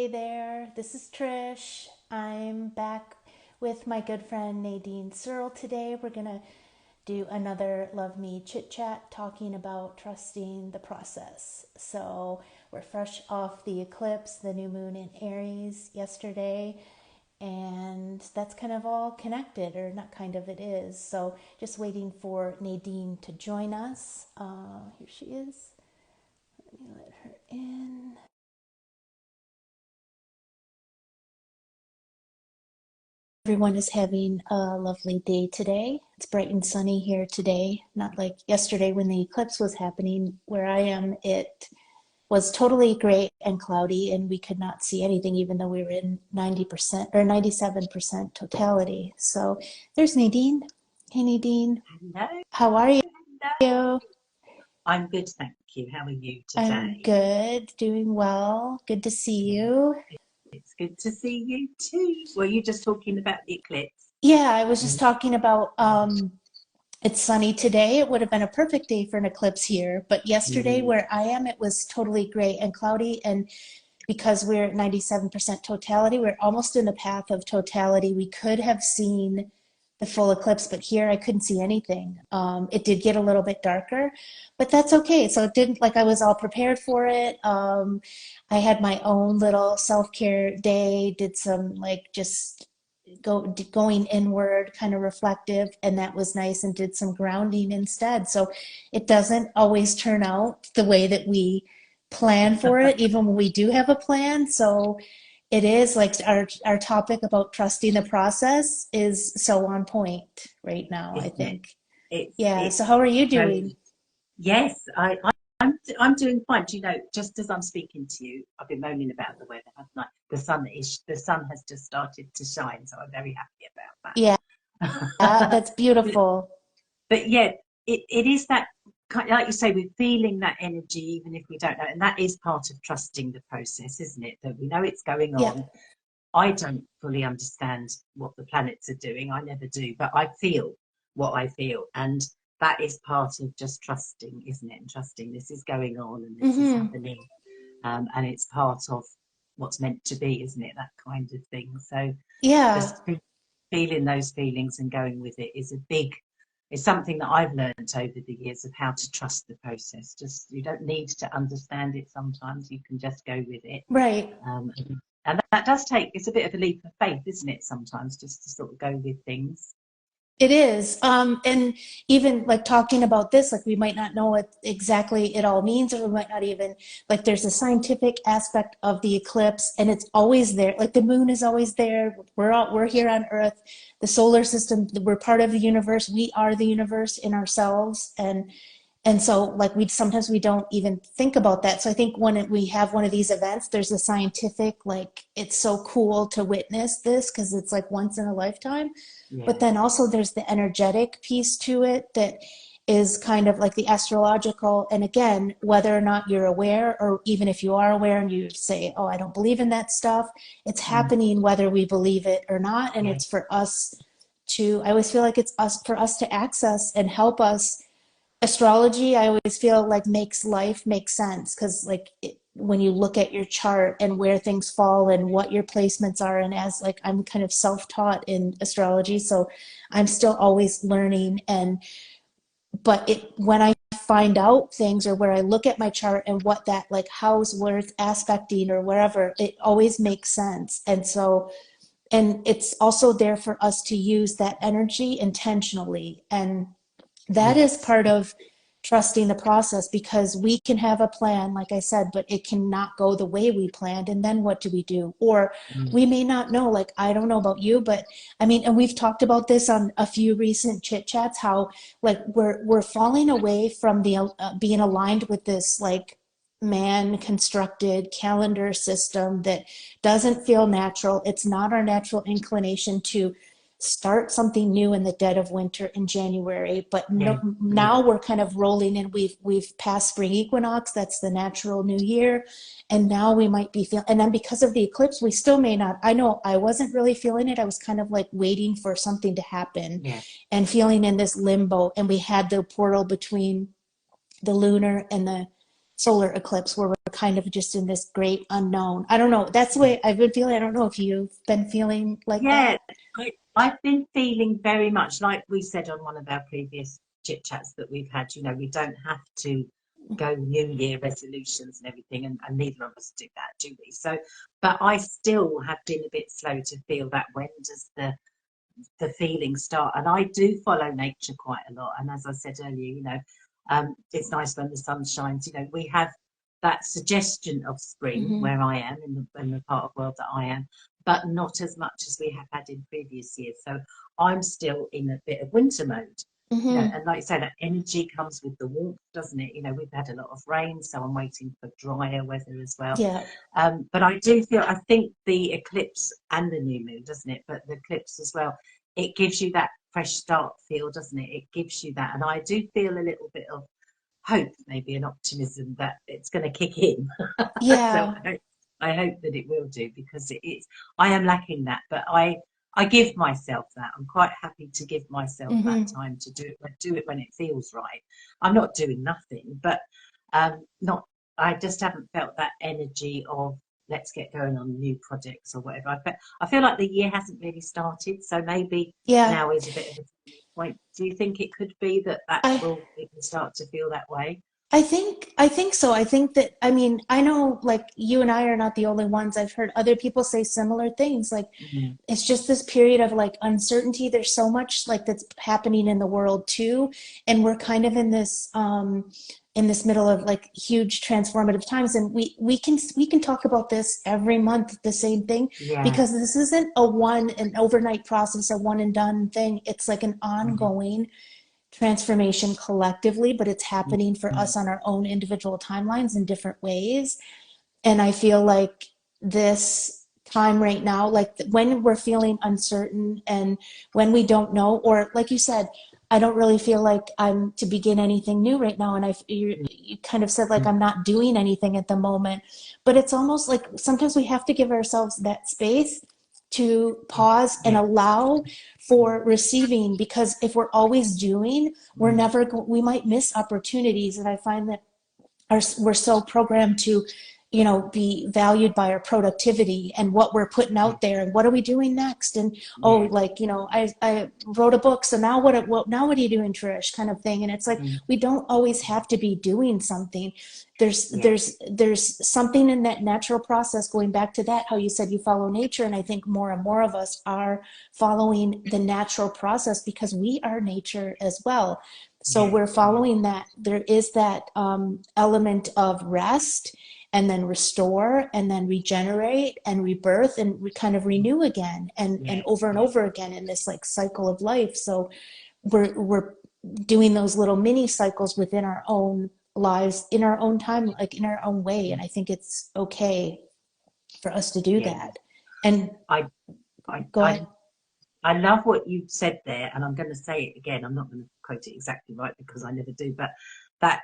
Hey there, this is Trish. I'm back with my good friend Nadine Searle today. We're going to do another Love Me Chit Chat talking about trusting the process. So, we're fresh off the eclipse, the new moon in Aries yesterday, and that's kind of all connected, or not kind of, it is. So, just waiting for Nadine to join us. Here she is. Let me let her in. Everyone is having a lovely day today. It's bright and sunny here today, not like yesterday when the eclipse was happening. Where I am, it was totally gray and cloudy, and we could not see anything, even though we were in 90% or 97% totality. So there's Nadine. Hey, Nadine. Hello, How are hello. you? I'm good, thank you. How are you I'm today? good, doing well. Good to see you. It's good to see you too. Were you just talking about the eclipse? Yeah, I was just Mm. talking about it's sunny today. It would have been a perfect day for an eclipse here, but yesterday Mm, where I am, it was totally gray and cloudy. And because we're at 97% totality, we're almost in the path of totality. We could have seen the full eclipse, but here I couldn't see anything. It did get a little bit darker, but that's okay. So it didn't, like, I was all prepared for it. I had my own little self-care day, did some like just going inward, kind of reflective, and that was nice, and did some grounding instead. So it doesn't always turn out the way that we plan for it, even when we do have a plan. So it is like our topic about trusting the process is so on point right now, I isn't it? think. Yeah. So It's how are you so. doing? Yes, I'm doing fine. Do you know, just as I'm speaking to you, I've been moaning about the weather, haven't I? The sun has just started to shine, so I'm very happy Yeah, about that. that's beautiful. But yeah, it is that like you say, we're feeling that energy even if we don't know, and that is part of trusting the process, isn't it? That we know it's going Yeah. on. I don't fully understand what the planets are doing. I never do, but I feel what I feel, and that is part of just trusting, isn't it? And trusting this is going on and this is Hmm. happening, and it's part of what's meant to be, isn't it? That kind of thing. So Yeah. just feeling those feelings and going with it is something that I've learned over the years of how to trust the process. Just you don't need to understand it sometimes. You can just go with it. Right. Um, and that does take, it's a bit of a leap of faith, isn't it, sometimes, just to sort of go with things. It is. And even like talking about this, like we might not know what exactly it all means, or we might not even, like, there's a scientific aspect of the eclipse, and it's always there. Like the moon is always there. We're here on Earth, the solar system, we're part of the universe. We are the universe in ourselves. And so like we sometimes we don't even think about that. So I think when we have one of these events, there's a scientific, like, it's so cool to witness this because it's like once in a lifetime. But Yeah. then also there's the energetic piece to it that is kind of like the astrological. And again, whether or not you're aware, or even if you are aware and you say, oh, I don't believe in that stuff, it's Mm, happening whether we believe it or not. And yeah. it's for us to, I always feel like it's us for us to access and help us. Astrology, I always feel like makes life make sense, because like when you look at your chart and where things fall and what your placements are, and as like I'm kind of self-taught in astrology, so I'm still always learning. And but it when I find out things, or where I look at my chart and what that, like, how's, where it's aspecting or wherever, it always makes sense. And so, and it's also there for us to use that energy intentionally. And that is Yes. part of trusting the process, because we can have a plan, like I said, but it cannot go the way we planned. And then what do we do? Or Mm, we may not know, like, I don't know about you, but I mean, and we've talked about this on a few recent chit chats, how like we're falling away from the being aligned with this, like, man constructed calendar system that doesn't feel natural. It's not our natural inclination to start something new in the dead of winter in January. But yeah. no, Yeah. now we're kind of rolling in. We've passed spring equinox. That's the natural new year, and now we might be feeling. And then because of the eclipse, we still may not. I know I wasn't really feeling it. I was kind of like waiting for something to happen, Yeah. and feeling in this limbo. And we had the portal between the lunar and the solar eclipse, where we're kind of just in this great unknown. I don't know. That's the way I've been feeling. I don't know if you've been feeling like Yeah, that. I've been feeling very much like we said on one of our previous chit chats that we've had. We don't have to go New Year resolutions and everything, and neither of us do that, do we? So, but I still have been a bit slow to feel that when does the feelings start? And I do follow nature quite a lot. And as I said earlier, it's nice when the sun shines. We have that suggestion of spring Hmm. where I am in the part of the world that I am, but not as much as we have had in previous years. So I'm still in a bit of winter mode. Hmm. And like I say, that energy comes with the warmth, doesn't it? We've had a lot of rain, so I'm waiting for drier weather as well. Yeah. But I think the eclipse and the new moon, doesn't it? But the eclipse as well, it gives you that fresh start feel, doesn't it? It gives you that. And I do feel a little bit of hope, maybe an optimism that it's going to kick in. So Yeah. I hope that it will do, because I am lacking that. But I give myself that. I'm quite happy to give myself that Hmm. time to do it when it feels right. I'm not doing nothing, but not. I just haven't felt that energy of let's get going on new projects or whatever. I feel like the year hasn't really started, so maybe Yeah. now is a bit of a turning point. Do you think it could be that I it can start to feel that way? I think so. I think that, I mean, I know like you and I are not the only ones. I've heard other people say similar things. Like Mm, it's just this period of like uncertainty. There's so much like that's happening in the world too, and we're kind of in this middle of like huge transformative times. And we can talk about this every month, the same thing, yeah. because this isn't an overnight process, a one and done thing. It's like an Mhm, ongoing transformation collectively, but it's mm, happening for mm, us on our own individual timelines in different ways. And I feel like this time right now, like when we're feeling uncertain and when we don't know, or like you said, I don't really feel like I'm to begin anything new right now. And you kind of said like mm, I'm not doing anything at the moment, but it's almost like sometimes we have to give ourselves that space to mm. pause and Yeah. allow for receiving, because if we're always doing, Mm, we might miss opportunities. And I find that we're so programmed to be valued by our productivity and what we're putting yeah. out there and what are we doing next. And oh, Yeah. like I wrote a book, so now what are you doing, Trish, kind of thing. And it's like Mm, we don't always have to be doing something. there's yeah. there's there's something in that natural process, going back to that, how you said you follow nature. And I think more and more of us are following the natural process because we are nature as well. So Yeah. we're Yeah. following that. There is that element of rest, and then restore, and then regenerate and rebirth, and kind of renew again, and Yeah. over and Yeah. over again in this like cycle of life. So we're doing those little mini cycles within our own lives, in our own time, like in our own way. And Mm, I think it's okay for us to do yeah. that. And I, I, go I ahead. I love what you said there, and I'm going to say it again. I'm not going to quote it exactly right because I never do, but that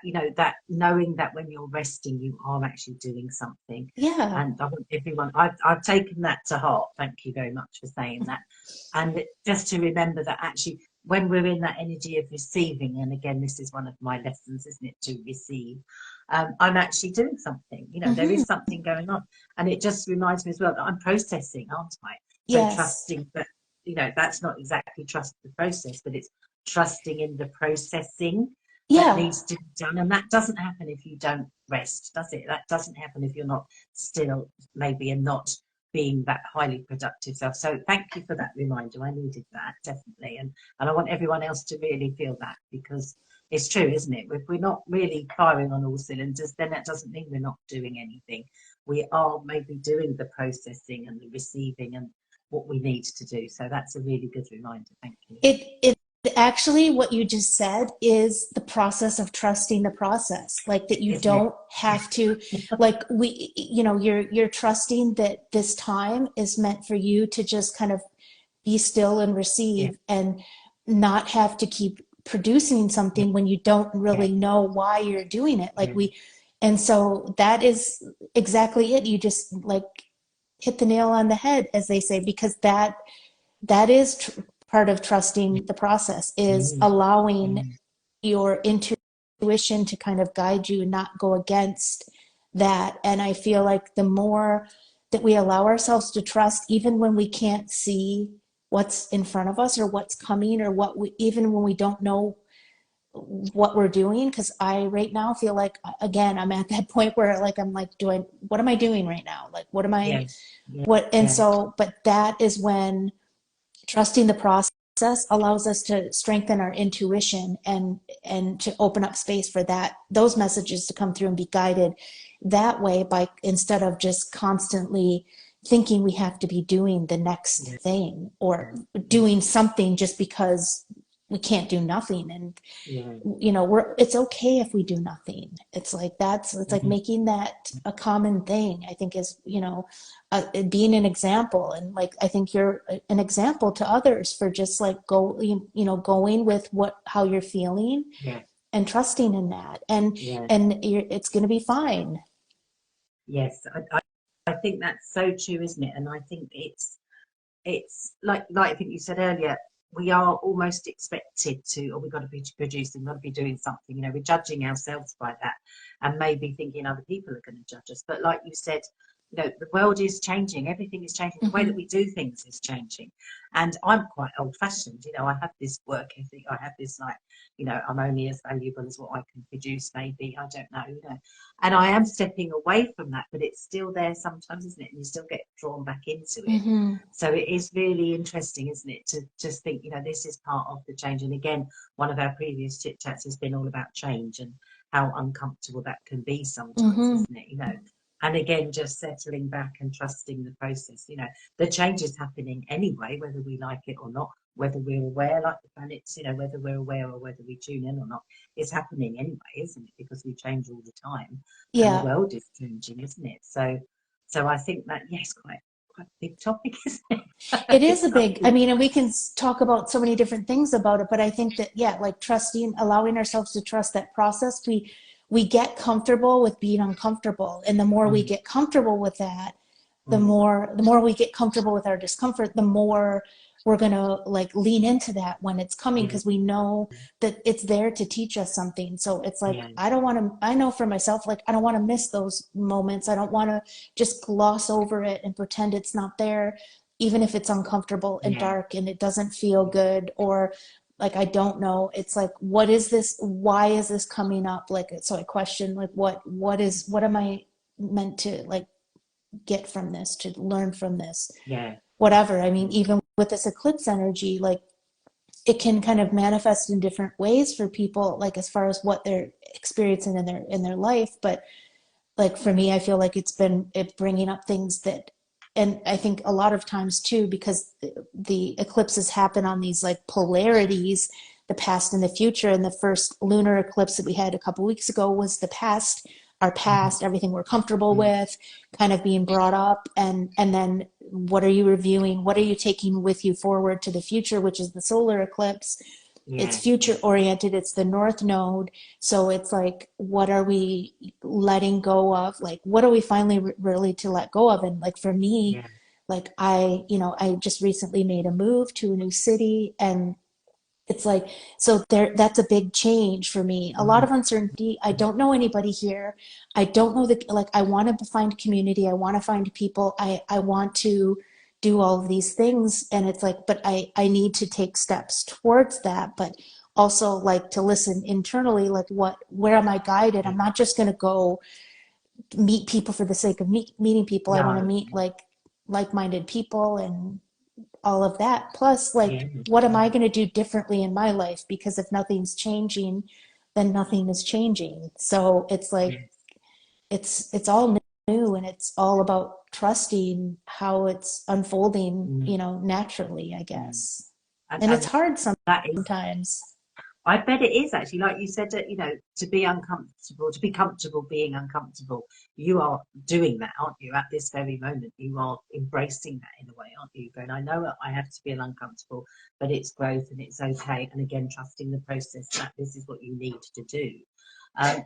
knowing that when you're resting, you are actually doing something. Yeah. And I want everyone, I've taken that to heart. Thank you very much for saying that. And just to remember that actually, when we're in that energy of receiving, and again, this is one of my lessons, isn't it, to receive, I'm actually doing something. There Hmm. is something going on. And it just reminds me as well that I'm processing, aren't I? So Yes. trusting that that's not exactly trust the process, but it's trusting in the processing that Yeah. needs to be done. And that doesn't happen if you don't rest, does it? That doesn't happen if you're not still, maybe, and not being that highly productive self. So thank you for that reminder. I needed that, definitely. And I want everyone else to really feel that, because it's true, isn't it? If we're not really firing on all cylinders, then that doesn't mean we're not doing anything. We are maybe doing the processing and the receiving and what we need to do. So that's a really good reminder. Thank you. It actually, what you just said is the process of trusting the process, like that you Isn't it? don't have to, like you're trusting that this time is meant for you to just kind of be still and Yeah, receive, and not have to keep producing yeah, something when you don't yeah, really know why you're doing it. yeah, And so that is exactly it. You just like hit the nail on the head, as they say, because that is part of yeah. trusting the process, is Mm, allowing mm, your intuition to kind of guide you and not go against that. And I feel like the more that we allow ourselves to trust, even when we can't see what's in front of us or what's coming, or even when we don't know what we're doing. Because I right now feel like, again, I'm at that point where like I'm like, what am I doing right now? Like what am I, Yes. Yeah. what and Yeah. so but that is when trusting the process allows us to strengthen our intuition, and to open up space for those messages to come through and be guided that way, by instead of just constantly thinking we have to be doing the next Yeah. thing, or Yeah. doing something just because we can't do nothing. And Yeah. it's okay if we do nothing. It's like it's like Mhm. making that a common thing, I think, is being an example. And like I think you're an example to others for just like going with how you're feeling, Yeah. and trusting in that, and Yeah. it's going to be fine. Yes. I think that's so true, isn't it? And I think it's like I think you said earlier, we are almost expected to, or we've got to be producing, got to be doing something. We're judging ourselves by that, and maybe thinking other people are going to judge us. But like you said, the world is changing, everything is changing, the way that Hmm. we do things is changing. And I'm quite old-fashioned. I have this work ethic, I have this like, I'm only as valuable as what I can produce, maybe, I don't know. And I am stepping away from that, but it's still there sometimes, isn't it? And you still get drawn back into it. Hmm. So it is really interesting, isn't it, to just think, this is part of the change. And again, one of our previous chit chats has been all about change and how uncomfortable that can be sometimes, Hmm. isn't it? And again, just settling back and trusting the process. The change is happening anyway, whether we like it or not, whether we're aware, like the planets, whether we're aware or whether we tune in or not, it's happening anyway, isn't it? Because we change all the time, and the Yeah, world is changing, isn't it? So I think that, yes, quite a big topic, isn't it? it is It's a big, I something. mean, and we can talk about so many different things about it, but I think that, yeah, like allowing ourselves to trust that process, we get comfortable with being uncomfortable. And the more we Mm, get comfortable with that, the mm, more the more we get comfortable with our discomfort, the more we're going to like lean into that when it's coming, yeah, because we know that it's there to teach us something. So it's like, yeah, I know for myself, like I don't want to miss those moments. I don't want to just gloss over it and pretend it's not there, even if it's uncomfortable and yeah, dark and it doesn't feel good, or like I don't know. It's like, what is this? Why is this coming up? Like, so I question, like, what am I meant to like get from this, to learn from this, yeah, whatever. I mean, even with this eclipse energy, like it can kind of manifest in different ways for people, like as far as what they're experiencing in their life. But like for me, I feel like it bringing up things that, and I think a lot of times too, because the eclipses happen on these like polarities, the past and the future. And the first lunar eclipse that we had a couple weeks ago was the past, our mhm, past, everything we're comfortable mm, with, kind of being brought up, and then what are you reviewing? What are you taking with you forward to the future, which is the solar eclipse? It's yeah, future oriented, it's the north node. So it's like, what are we letting go of? Like, what are we finally really to let go of? And like for me, yeah, like I just recently made a move to a new city, and it's like, so that's a big change for me. A lot mm, of uncertainty. I don't know anybody here. I don't know like I want to find community. I want to find people. I want to do all of these things. And it's like, but I need to take steps towards that, but also like to listen internally, like where am I guided? yeah, I'm not just going to go meet people for the sake of meeting people. I want to no, meet like-minded people and all of that. Plus, yeah, like, what am I going to do differently in my life? Because if nothing's changing, then nothing is changing. So it's like, yeah, it's all new, and it's all about trusting how it's unfolding, mm, naturally, I mm. guess. And it's And hard that is, sometimes. I bet it is actually, like you said, that, to be uncomfortable, to be comfortable being uncomfortable, you are doing that, aren't you? At this very moment, you are embracing that in a way, aren't you? And I know that I have to feel uncomfortable, but it's growth and it's okay. And again, trusting the process that this is what you need to do.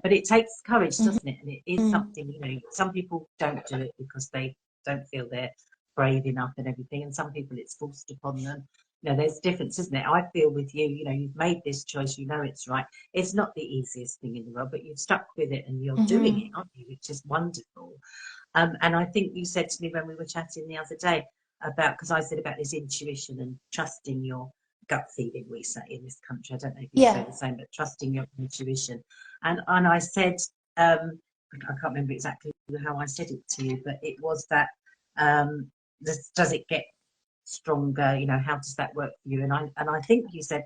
But it takes courage, doesn't it? And it is Mhm. something, some people don't do it because they don't feel they're brave enough and everything. And some people it's forced upon them. You know, there's difference, isn't it? I feel with you, you know, you've made this choice, you know it's right. It's not the easiest thing in the world, but you've stuck with it and you're doing it, Hmm. aren't you? Which is wonderful. And I think you said to me when we were chatting the other day about, because I said about this intuition and trusting your gut feeling, we say in this country. I don't know if you say Yeah. the same, but trusting your intuition. And I said, I can't remember exactly how I said it to you, but it was that, does it get stronger? You know, how does that work for you? And I think you said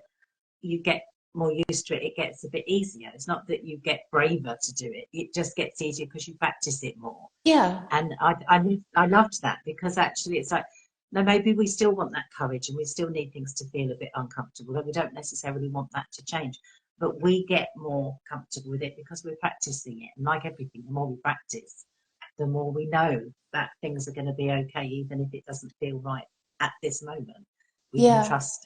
you get more used to it, it gets a bit easier. It's not that you get braver to do it, it just gets easier because you practice it more. Yeah. And I loved that, because actually it's like, no, maybe we still want that courage and we still need things to feel a bit uncomfortable, and we don't necessarily want that to change, but we get more comfortable with it because we're practicing it. And like everything, the more we practice, the more we know that things are going to be okay, even if it doesn't feel right at this moment. We can Yeah. trust,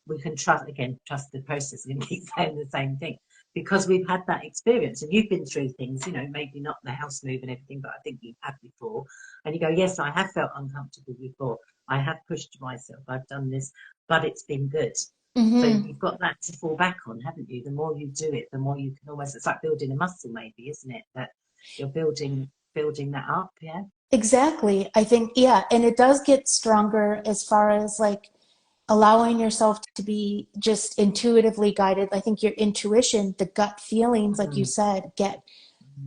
we can trust, again, trust the process, and keep saying the same thing, because we've had that experience. And you've been through things, you know, maybe not the house move and everything, but I think you've had before. And you go, yes, I have felt uncomfortable before. I have pushed myself. I've done this, but it's been good. So Hmm. you've got that to fall back on, haven't you? The more you do it, the more you can almost, it's like building a muscle maybe, isn't it? That you're building that up, yeah? Exactly. I think, yeah. And it does get stronger as far as like allowing yourself to be just intuitively guided. I think your intuition, the gut feelings, like you Mm, said, get,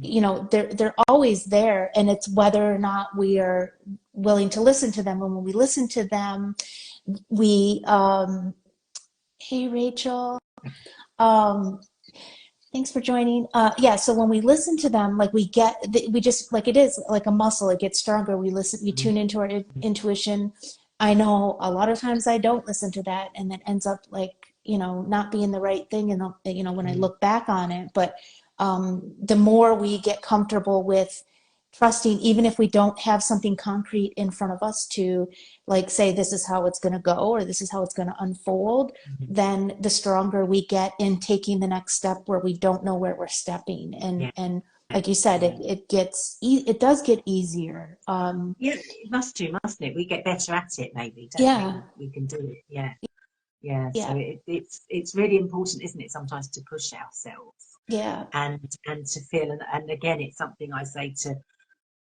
mm, they're always there. And it's whether or not we are willing to listen to them. And when we listen to them, we, hey, Rachel, um, thanks for joining. Yeah, so when we listen to them, like we just, like it is like a muscle, it gets stronger. We listen, we mm, tune into our intuition. I know a lot of times I don't listen to that and that ends up like, not being the right thing. And, when I mm. look back on it, but the more we get comfortable with trusting, even if we don't have something concrete in front of us to like say, this is how it's going to go, or this is how it's going to unfold, Mm. then the stronger we get in taking the next step where we don't know where we're stepping. And Yeah, like you said, yeah. it does get easier. Yeah, it must do, mustn't it? We get better at it, maybe, don't we? Yeah, We can do it. Yeah, yeah. So yeah, it's really important, isn't it, sometimes to push ourselves yeah, and to feel. And again, it's something I say to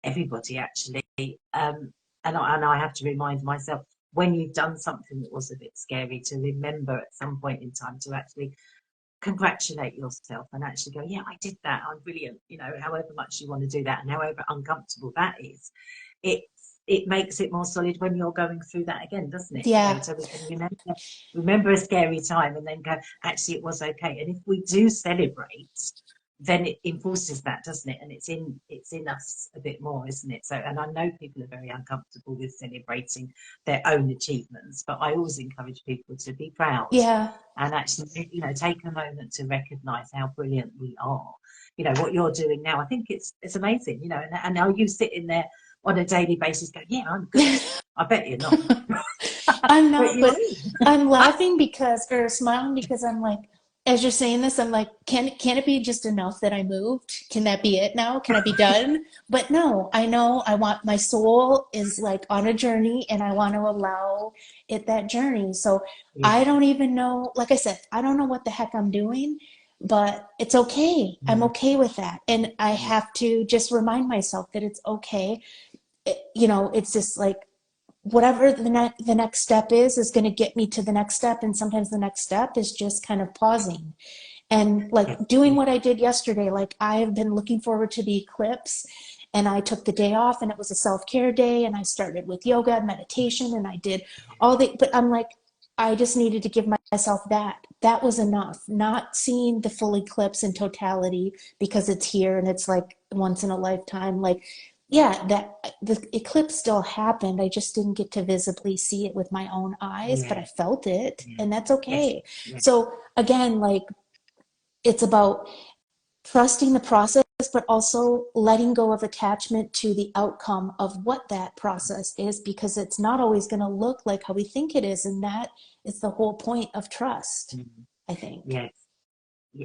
everybody actually. And I have to remind myself, when you've done something that was a bit scary, to remember at some point in time to actually congratulate yourself and actually go, yeah, I did that. I'm brilliant. You know, however much you want to do that and however uncomfortable that is, it makes it more solid when you're going through that again, doesn't it? You know, yeah, so we can remember a scary time and then go, actually, it was okay. And if we do celebrate, then it enforces that, doesn't it? And it's in us a bit more, isn't it? So, and I know people are very uncomfortable with celebrating their own achievements, but I always encourage people to be proud yeah, and actually, you know, take a moment to recognise how brilliant we are. You know what you're doing now. I think it's amazing. You know, and now you sitting there on a daily basis, go, yeah, I'm good. I bet you're not, I'm but not, you but I'm are. laughing because, or smiling because I'm like, as you're saying this, I'm like, can it be just enough that I moved? Can that be it now? Can I be done? But no, I know I want, my soul is like on a journey and I want to allow it that journey. So Yeah. I don't even know, like I said, I don't know what the heck I'm doing, but it's okay. I'm Mm, okay with that. And I mm, have to just remind myself that it's okay. It's just like, whatever the next step is going to get me to the next step, and sometimes the next step is just kind of pausing and yeah. like doing Yeah. what I did yesterday. Like I have been looking forward to the eclipse, and I took the day off, and it was a self-care day, and I started with yoga and meditation, and I did all the, but I'm like, I just needed to give myself that was enough. Not seeing the full eclipse in totality because it's here and it's like once in a lifetime, like, yeah, that the eclipse still happened. I just didn't get to visibly see it with my own eyes, but I Yeah. felt it, Yeah. and that's Yes. okay. Yeah. So again, like it's about trusting the process, but also letting go of attachment to the outcome of what that process is, because it's not always going to look like how we think it is. And that is the whole point of trust, Mm, I think. yes.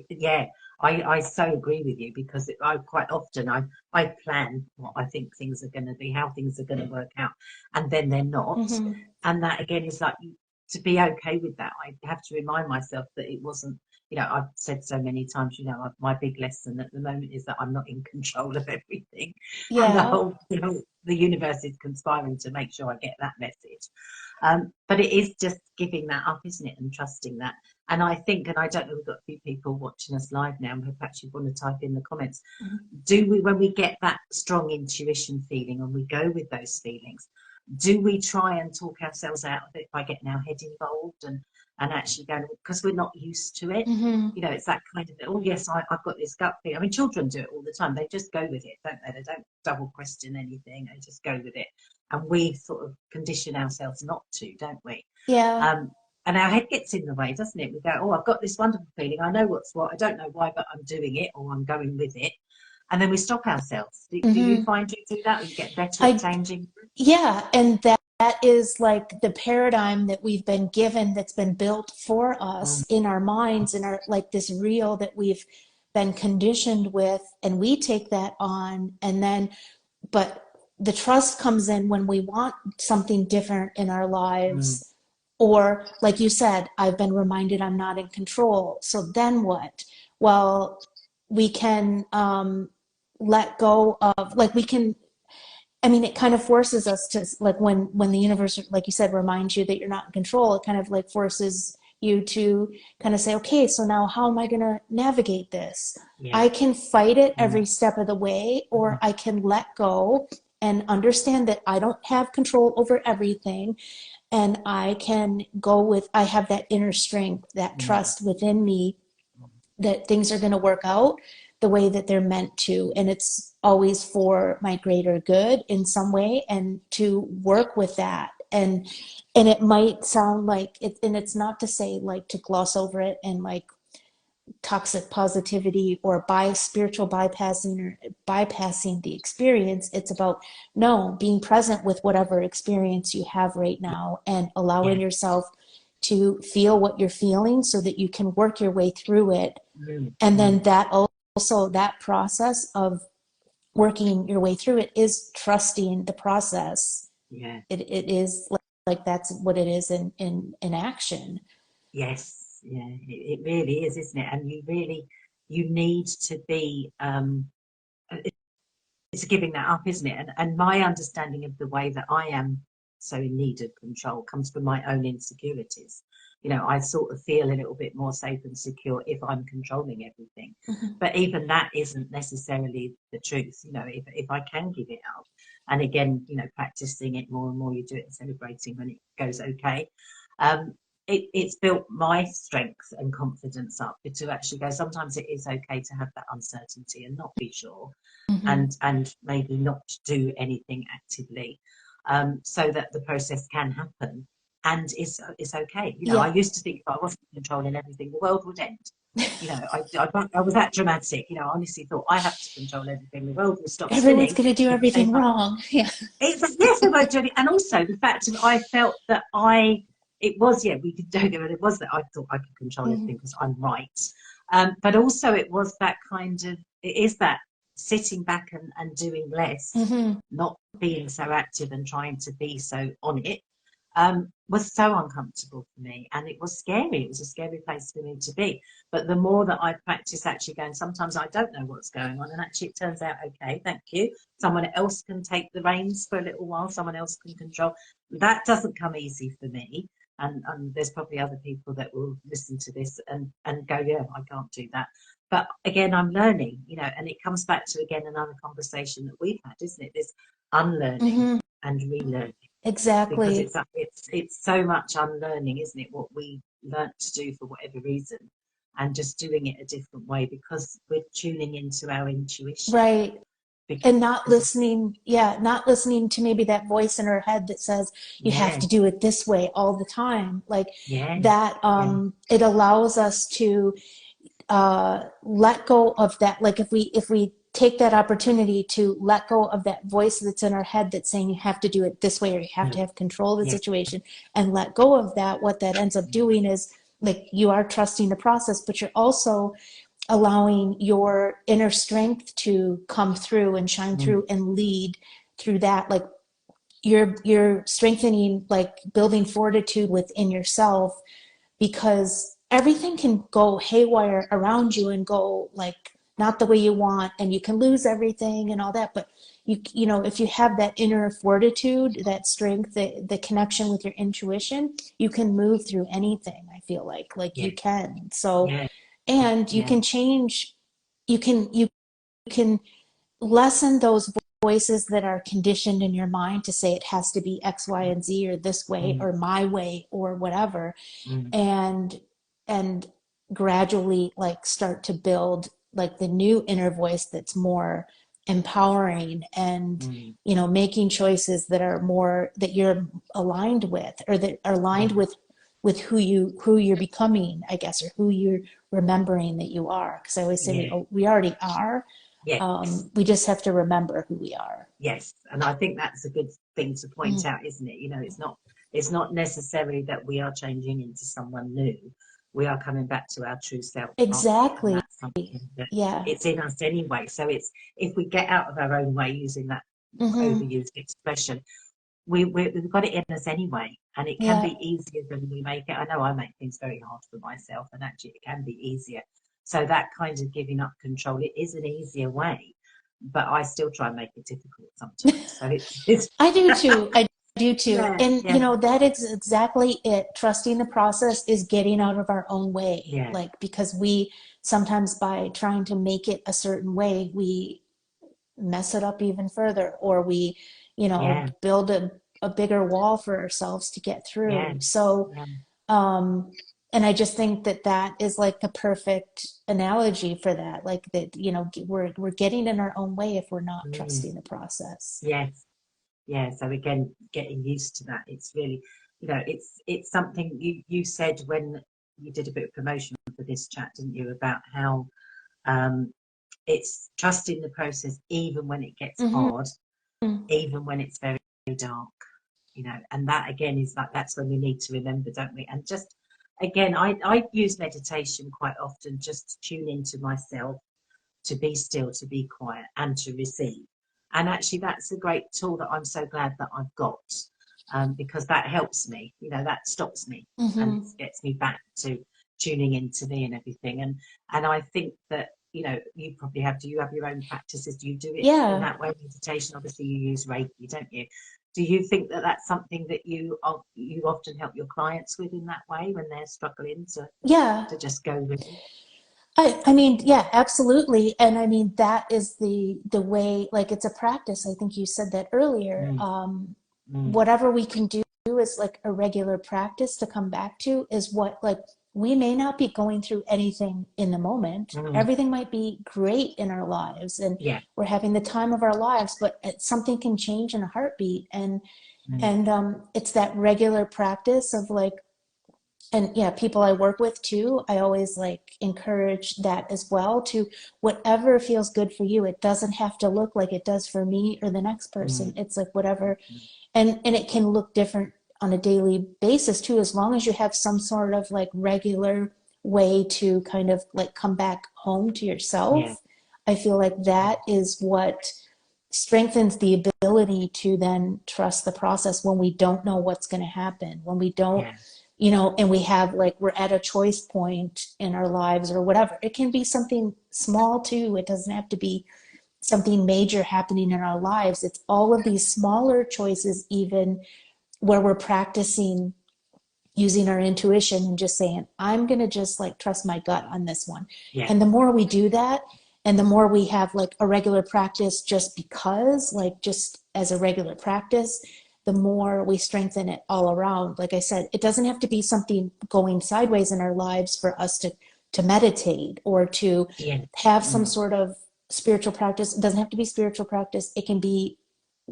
Yeah. I so agree with you, because I quite often I plan what I think things are going to be, how things are going to work out, and then they're not. Hmm. And that again is like to be okay with that, I have to remind myself that it wasn't, I've said so many times, my big lesson at the moment is that I'm not in control of everything. And Yeah. the universe is conspiring to make sure I get that message. But it is just giving that up, isn't it? And trusting that. And I think, and I don't know, we've got a few people watching us live now, and perhaps you want to type in the comments. Do we, when we get that strong intuition feeling and we go with those feelings, do we try and talk ourselves out of it by getting our head involved and actually going, because we're not used to it? It's that kind of, oh yes, I've got this gut feeling. I mean, children do it all the time. They just go with it, don't they? They don't double question anything. They just go with it. And we sort of condition ourselves not to, don't we? Yeah. And our head gets in the way, doesn't it? We go, oh, I've got this wonderful feeling. I know what's what. I don't know why, but I'm doing it, or I'm going with it. And then we stop ourselves. Do you find you do that? Or you get better at changing? Yeah, and that is like the paradigm that we've been given, that's been built for us in our minds, and our, like, this reel that we've been conditioned with, and we take that on. And then, but the trust comes in when we want something different in our lives. Or like you said, I've been reminded I'm not in control. So then what? Well, we can let go of, like, we can, I mean, it kind of forces us to, like, when the universe, like you said, reminds you that you're not in control, it kind of like forces you to kind of say, okay, so now how am I going to navigate this? I can fight it every step of the way, or I can let go and understand that I don't have control over everything. And I can go with, I have that inner strength, that trust within me that things are going to work out the way that they're meant to. And it's always for my greater good in some way, and to work with that. And it might sound like it, and it's not to say like to gloss over it and like toxic positivity or spiritual bypassing, or bypassing the experience. It's about, no, being present with whatever experience you have right now, and allowing yourself to feel what you're feeling so that you can work your way through it. And then that also, that process of working your way through it is trusting the process. It is like that's what it is in action. Yes, yeah, it really is, isn't it? And you need to be, it's giving that up, isn't it? And my understanding of the way that I am so in need of control comes from my own insecurities. I sort of feel a little bit more safe and secure if I'm controlling everything. But even that isn't necessarily the truth. If I can give it up, and again, practicing it more and more, you do it and celebrating when it goes okay. It's built my strength and confidence up to actually go, sometimes it is okay to have that uncertainty and not be sure, and maybe not do anything actively, so that the process can happen. And it's okay. I used to think if I wasn't controlling everything, the world would end. I was that dramatic. I honestly thought, I have to control everything, the world will stop Everyone's spinning. going to do everything wrong. Yeah. Yes, we won't do it. And also the fact that I felt that it was, we could do it, but it was that I thought I could control everything because I'm right. But also it was that kind of, it is that sitting back and doing less, not being so active and trying to be so on it, was so uncomfortable for me, and it was scary. It was a scary place for me to be. But the more that I practice actually going, sometimes I don't know what's going on, and actually it turns out okay, thank you. Someone else can take the reins for a little while. Someone else can control. That doesn't come easy for me. And there's probably other people that will listen to this and go, yeah, I can't do that. But again, I'm learning, and it comes back to, again, another conversation that we've had, isn't it? This unlearning and relearning. Exactly. Because it's so much unlearning, isn't it? What we learnt to do for whatever reason, and just doing it a different way because we're tuning into our intuition. Right. And not listening to maybe that voice in her head that says you have to do it this way all the time. Like that, it allows us to let go of that. Like if we take that opportunity to let go of that voice that's in our head that's saying you have to do it this way, or you have to have control of the situation, and let go of that, what that ends up doing is, like, you are trusting the process, but you're also allowing your inner strength to come through and shine through and lead through that. Like, you're strengthening, like building fortitude within yourself, because everything can go haywire around you and go like not the way you want, and you can lose everything and all that. But you know, if you have that inner fortitude, that strength, the connection with your intuition, you can move through anything. I feel like Yeah. you can. So, Yeah. and you Yeah. can change, you can lessen those voices that are conditioned in your mind to say it has to be X, Y, and Z, or this way, Mm, or my way, or whatever. mm, and and gradually like start to build like the new inner voice that's more empowering, and mm, you know, making choices that are more, that you're aligned with, or that are aligned mm. with who you're becoming, I guess, or who you're remembering that you are. Because I always say Yeah. we already are. Yes. We just have to remember who we are. Yes. And I think that's a good thing to point Mm. out, isn't it? You know, it's not necessarily that we are changing into someone new. We are coming back to our true self, aren't we? And Exactly. that's something that Yeah. it's in us anyway. So it's if we get out of our own way, using that Hmm. overused expression, we've got it in us anyway, and it can Yeah. be easier than we make it. I know I make things very hard for myself, and actually it can be easier. So that kind of giving up control, it is an easier way, but I still try and make it difficult sometimes. So it's I do too. I do too. yeah, And you yeah, know, that is exactly it. Trusting the process is getting out of our own way. yeah, Like, because we sometimes, by trying to make it a certain way, we mess it up even further, or we, you know, yeah, build a bigger wall for ourselves to get yeah, through. So, yeah. um, and I just think that that is like the perfect analogy for that. Like that, you know, we're getting in our own way if we're not Mm, trusting the process. yes, yeah. So again, getting used to that. It's really, it's something you said when you did a bit of promotion for this chat, didn't you, about how um, it's trusting the process even when it gets Hmm. hard, even when it's very dark, and that again is like that's when we need to remember, don't we? And just again, I use meditation quite often just to tune into myself, to be still, to be quiet, and to receive. And actually, that's a great tool that I'm so glad that I've got, because that helps me. That stops me and Hmm. gets me back to tuning into me and everything. And I think that you probably have. Do you have your own practices? Do you do it in Yeah. that way? Meditation. Obviously, you use Reiki, don't you? Do you think that that's something that you often help your clients with in that way when they're struggling Yeah. to just go with it? I mean, yeah, absolutely. And I mean, that is the way, like it's a practice. I think you said that earlier. Mm, mm, Whatever we can do is like a regular practice to come back to, is what, like, we may not be going through anything in the moment. mm. Everything might be great in our lives, and Yeah. we're having the time of our lives, but something can change in a heartbeat. Mm, And it's that regular practice of like, and yeah, people I work with too, I always like encourage that as well, to whatever feels good for you. It doesn't have to look like it does for me or the next person. mm, It's like whatever. mm. And it can look different on a daily basis too, as long as you have some sort of like regular way to kind of like come back home to Yeah. yourself. I feel like that is what strengthens the ability to then trust the process when we don't know what's going to happen, when we don't, Yeah. you know, and we have like, we're at a choice point in our lives or whatever. It can be something small too. It doesn't have to be something major happening in our lives. It's all of these smaller choices, even where we're practicing using our intuition and just saying, I'm going to just like trust my gut on this one. Yeah. And the more we do that, and the more we have like a regular practice, just because, like, just as a regular practice, the more we strengthen it all around. Like I said, it doesn't have to be something going sideways in our lives for us to meditate or to Yeah. have some Mm. sort of spiritual practice. It doesn't have to be spiritual practice. It can be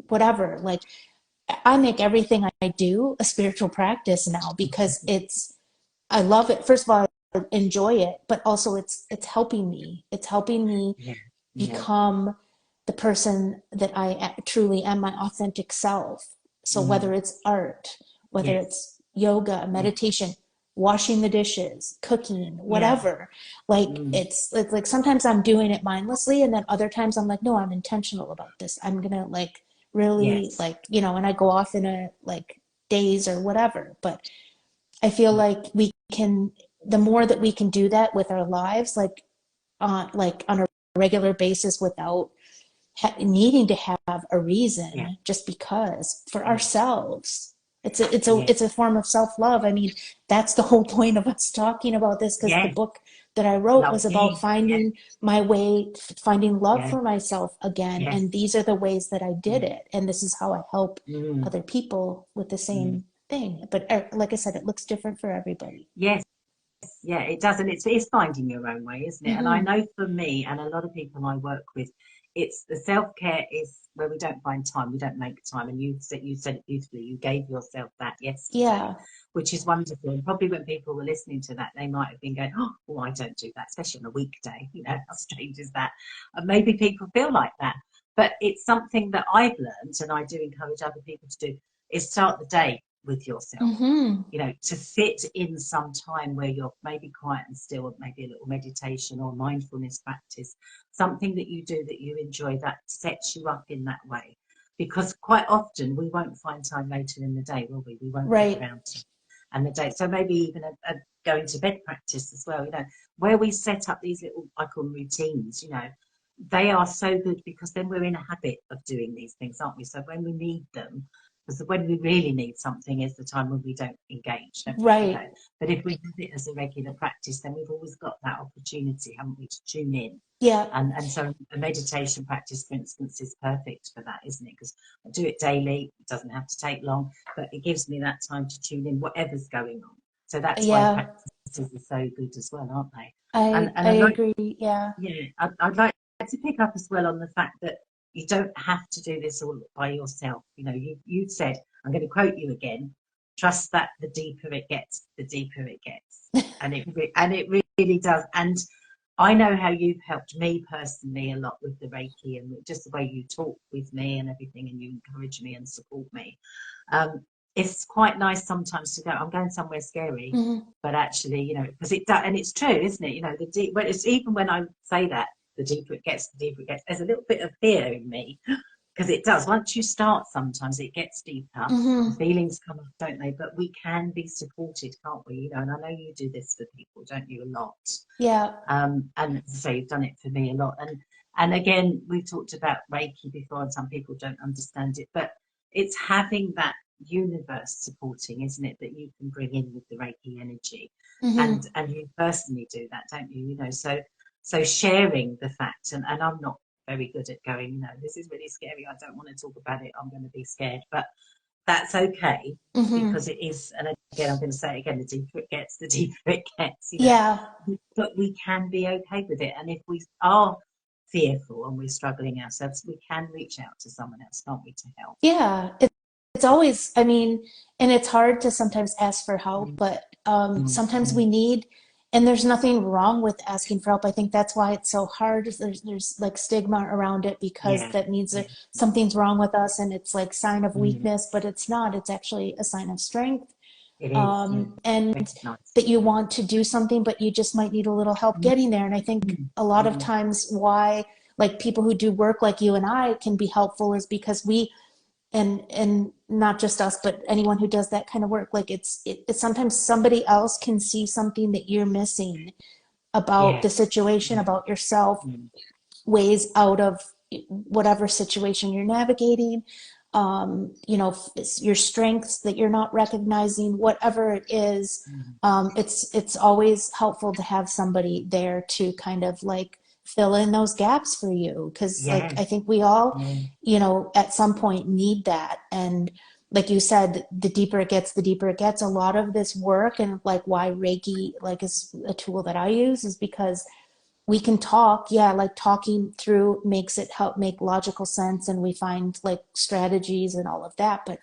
whatever. Like, I make everything I do a spiritual practice now, because I love it. First of all, I enjoy it, but also it's helping me. It's helping me Yeah. Yeah. become the person that I truly am, my authentic self. So Mm. whether it's art, whether Yes. it's yoga, Yeah. meditation, washing the dishes, cooking, Yeah. whatever, like Mm. it's like sometimes I'm doing it mindlessly, and then other times I'm like, no, I'm intentional about this. I'm gonna like really Yes. like, you know, and I go off in a like days or whatever. But I feel like we can, the more that we can do that with our lives, like on a regular basis without needing to have a Yeah. reason, just because for Yes. ourselves. It's Yes. a form of self-love. I mean, that's the whole point of us talking about this, because the Yes. book that I wrote was about Lovely. Yes. finding my way, finding love Yeah. for myself again. Yes. And these are the ways that I did Mm. it. And this is how I help Mm. other people with the Mm. same thing. But like I said, it looks different for everybody. Yes. Yeah, it does, and it's finding your own way, isn't it? And I Hmm. know for me and a lot of people I work with, it's the self-care is where we don't find time, we don't make time. And you said it beautifully. You gave yourself that yesterday, Yeah. which is wonderful. And probably when people were listening to that, they might have been going, "Oh, well, I don't do that," especially on a weekday. You know, how strange is that? And maybe people feel like that, but it's something that I've learned, and I do encourage other people to do, is start the day with yourself, Hmm. you know, to fit in some time where you're maybe quiet and still, maybe a little meditation or mindfulness practice, something that you do that you enjoy that sets you up in that way. Because quite often we won't find time later in the day, will we? We won't get Right. around to and the day. So maybe even a going to bed practice as well, you know, where we set up these little, I call them routines, you know, they are so good because then we're in a habit of doing these things, aren't we? So when we need them, because when we really need something is the time when we don't engage, don't we? You Right. know, but if we have it as a regular practice, then we've always got that opportunity, haven't we, to tune in. Yeah. And so a meditation practice, for instance, is perfect for that, isn't it? Because I do it daily. It doesn't have to take long, but it gives me that time to tune in, whatever's going on. So that's why Yeah. practices are so good as well, aren't they? And I I'd like, agree. Yeah. yeah, I'd like to pick up as well on the fact that you don't have to do this all by yourself. You know, you said, I'm going to quote you again, trust that the deeper it gets, the deeper it gets. And it really does. And I know how you've helped me personally a lot with the Reiki and just the way you talk with me and everything, and you encourage me and support me. Um, it's quite nice sometimes to go, I'm going somewhere scary, Hmm. but actually, you know, because it does, and it's true, isn't it? You know, the deep, but it's even when I say that, the deeper it gets, the deeper it gets. There's a little bit of fear in me because it does. Once you start, sometimes it gets deeper. The Hmm. feelings come up, don't they? But we can be supported, can't we? You know, and I know you do this for people, don't you? A lot. Yeah. And so you've done it for me a lot. And again, we've talked about Reiki before, and some people don't understand it, but it's having that universe supporting, isn't it, that you can bring in with the Reiki energy. Hmm. And you personally do that, don't you? You know, so sharing the fact, and I'm not very good at going, you know, this is really scary. I don't want to talk about it. I'm going to be scared. But that's okay Hmm. because it is, and again, I'm going to say it again, the deeper it gets, the deeper it gets, you know. Yeah. But we can be okay with it. And if we are fearful and we're struggling ourselves, we can reach out to someone else, can't we, to help? Yeah. It's always, I mean, and it's hard to sometimes ask for help, Mm, but mm, sometimes we mm. need, and there's nothing wrong with asking for help. I think that's why it's so hard. There's like stigma around it, because Yeah, that means yeah, that something's wrong with us, and it's like sign of mm. weakness, but it's not. It's actually a sign of strength. It is, yeah, And recognize. that you want to do something, but you just might need a little help Mm, getting there. And I think mm, a lot of mm. times why like people who do work like you and I can be helpful is because we, and not just us, but anyone who does that kind of work, like it's sometimes somebody else can see something that you're missing about the Yes, situation, yeah, about yourself, mm, ways out of whatever situation you're navigating, you know, your strengths that you're not recognizing, whatever it is. mm. It's always helpful to have somebody there to kind of like fill in those gaps for you, because like Yeah, I think we all, yeah, you know, at some point need that. And like you said, the deeper it gets, the deeper it gets. A lot of this work, and like why Reiki like is a tool that I use, is because we can talk, yeah, like talking through makes it help make logical sense, and we find like strategies and all of that. But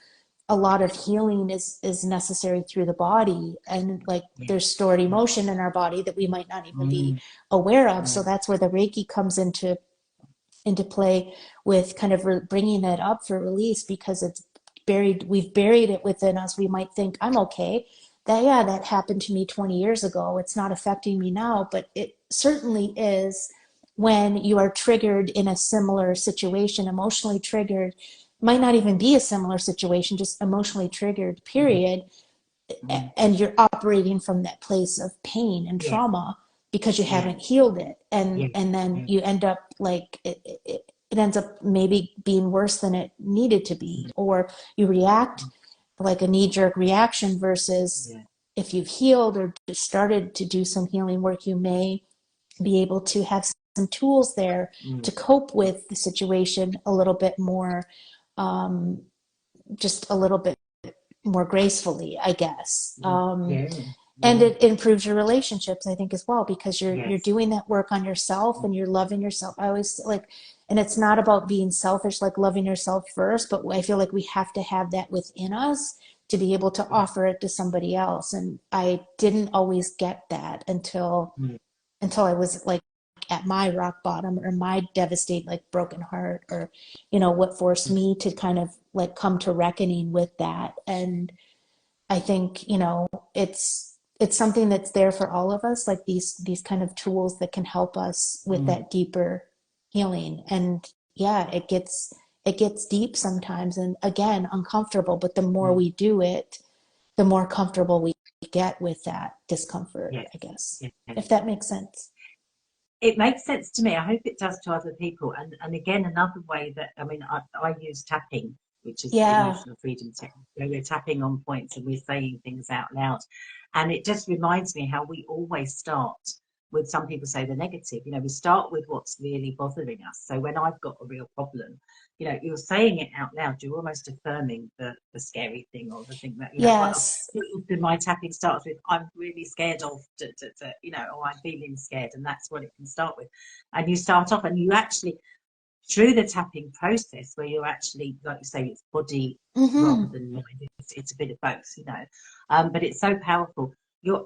a lot of healing is necessary through the body, and like yeah, there's stored yeah. emotion in our body that we might not even be Mm, aware of. So mm, that's where the Reiki comes into play, with kind of bringing it up for release, because it's buried, we've buried it within us. We might think, I'm okay, that, yeah, that happened to me 20 years ago, it's not affecting me now, but it certainly is when you are triggered in a similar situation, emotionally triggered. might not even be a similar situation, just emotionally triggered, period. Mm. And you're operating from that place of pain and Yeah, trauma because you yeah, haven't healed it. yeah, And then yeah. you end up like it ends up maybe being worse than it needed to be, Mm. or you react like a knee-jerk reaction versus Yeah. if you've healed or just started to do some healing work, you may be able to have some tools there to Mm. cope with the situation a little bit more, um, just a little bit more gracefully, I guess. Mm. Yeah, And yeah, it improves your relationships, I think, as well, because you're yes. doing that work on yourself Mm. and you're loving yourself. I always like, and it's not about being selfish, like loving yourself first, but I feel like we have to have that within us to be able to Yeah. offer it to somebody else. And I didn't always get that Mm. until I was like at my rock bottom or my devastated, like broken heart, or, you know, what forced Mm. me to kind of like come to reckoning with that. And I think, you know, it's something that's there for all of us, like these kind of tools that can help us with Mm. that deeper healing. And yeah, it gets deep sometimes and again uncomfortable, but the more Mm. we do it, the more comfortable we get with that discomfort, Yes, I guess. yes. If that makes sense. It makes sense to me. I hope it does to other people. And again, another way that I mean, I use tapping, which is the Yeah. emotional freedom technique, where we're tapping on points and we're saying things out loud. And it just reminds me how we always start with, some people say, the negative. You know, we start with what's really bothering us. So when I've got a real problem, you know, you're saying it out loud, you're almost affirming the scary thing or the thing that, you know, quite Yes. often my tapping starts with, I'm really scared of, you know, or I'm feeling scared. And that's what it can start with. And you start off and you actually, through the tapping process, where you're actually, like you say, it's body rather Mm-hmm. than mind, it's a bit of both, you know. But it's so powerful. You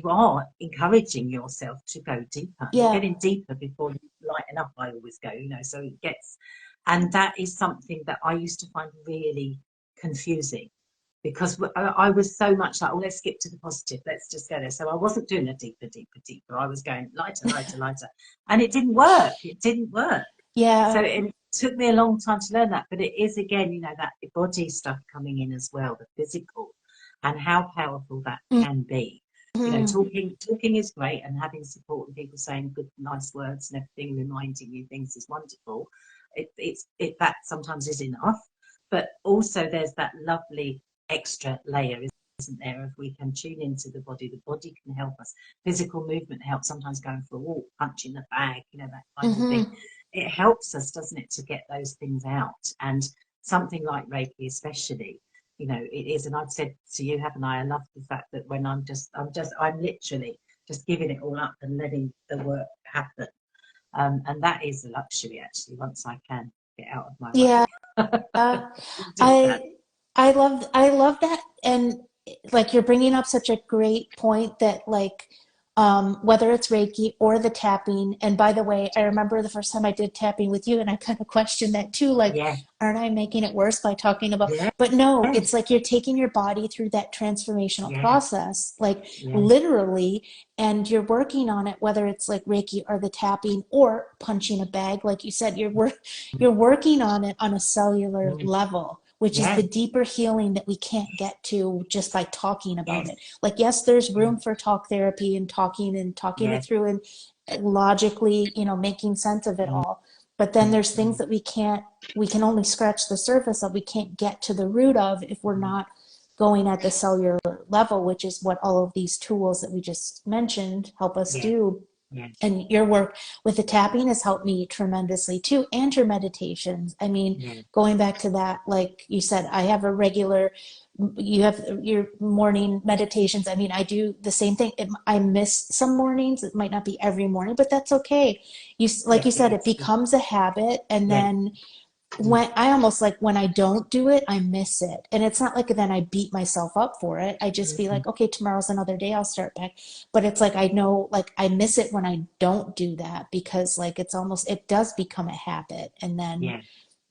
are encouraging yourself to go deeper. You're Yeah. getting deeper before you lighten up, I always go, you know, so it gets, and that is something that I used to find really confusing because I was so much like, oh, let's skip to the positive, let's just go there. So I wasn't doing a deeper, deeper, deeper. I was going lighter, lighter, lighter, and it didn't work. It didn't work. So Yeah. it took me a long time to learn that, but it is again, you know, that body stuff coming in as well, the physical, and how powerful that can be. You know, Mm-hmm. talking is great, and having support and people saying good, nice words and everything, reminding you things is wonderful. It that sometimes is enough, but also there's that lovely extra layer, isn't there? If we can tune into the body can help us. Physical movement helps. Sometimes going for a walk, punching the bag, you know, that kind of thing. Mm-hmm. It helps us, doesn't it, to get those things out. And something like Reiki, especially, you know, it is. And I've said to you, haven't I? I love the fact that when I'm literally just giving it all up and letting the work happen. And that is a luxury, actually, once I can get out of my way. Yeah. Do that. I I love that. And like you're bringing up such a great point that like whether it's Reiki or the tapping, and by the way, I remember the first time I did tapping with you and I kind of questioned that too, like Yeah, aren't I making it worse by talking about, yeah, but no, yeah, it's like you're taking your body through that transformational yeah, process, like yeah, literally, and you're working on it, whether it's like Reiki or the tapping or punching a bag, like you said, you're working on it on a cellular mm, level, which is yeah, the deeper healing that we can't get to just by talking about yes, it. Like, yes, there's yeah, room for talk therapy and talking it yeah, through and logically, you know, making sense of it mm, all. But then mm, there's things mm, that we can only scratch the surface of, we can't get to the root of if we're mm, not going at the cellular level, which is what all of these tools that we just mentioned help us yeah, do. yeah, And your work with the tapping has helped me tremendously too, and your meditations. I mean, yeah, going back to that, like you said, I have a regular, you have your morning meditations. I mean, I do the same thing. I miss some mornings. It might not be every morning, but that's okay. Like yeah, you it said, it is. becomes a habit. And Yeah, then mm, when I almost like when I don't do it, I miss it. And it's not like then I beat myself up for it. I just be mm, like, okay, tomorrow's another day, I'll start back. But it's like I know like I miss it when I don't do that because like it's almost it does become a habit and then yeah,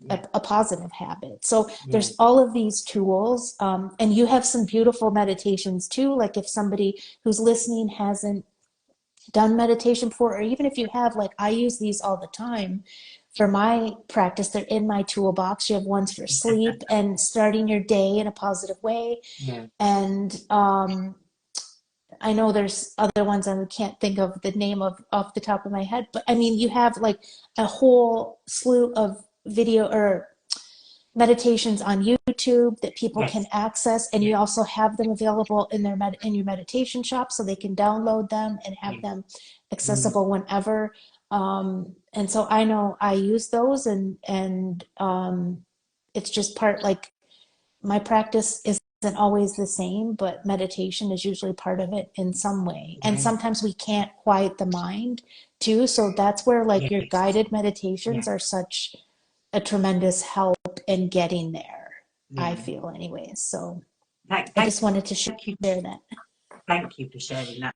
yeah, a positive habit. So yeah, there's all of these tools. And you have some beautiful meditations too. Like if somebody who's listening hasn't done meditation before, or even if you have, like I use these all the time for my practice, they're in my toolbox. You have ones for sleep and starting your day in a positive way. Yeah. And I know there's other ones I can't think of the name of off the top of my head, but I mean, you have like a whole slew of video or meditations on YouTube that people can Yes. access, and you Yeah. also have them available in their in your meditation shop, so they can download them and have Yeah. them Mm. accessible whenever. And so I know I use those, and it's just part like my practice isn't always the same, but meditation is usually part of it in some way. And Yeah. sometimes we can't quiet the mind too, so that's where like your Yes. guided meditations Yeah. are such a tremendous help in getting there, I Yeah. feel anyways. So Thank, I thank, just wanted to thank you. share that. Thank you for sharing that.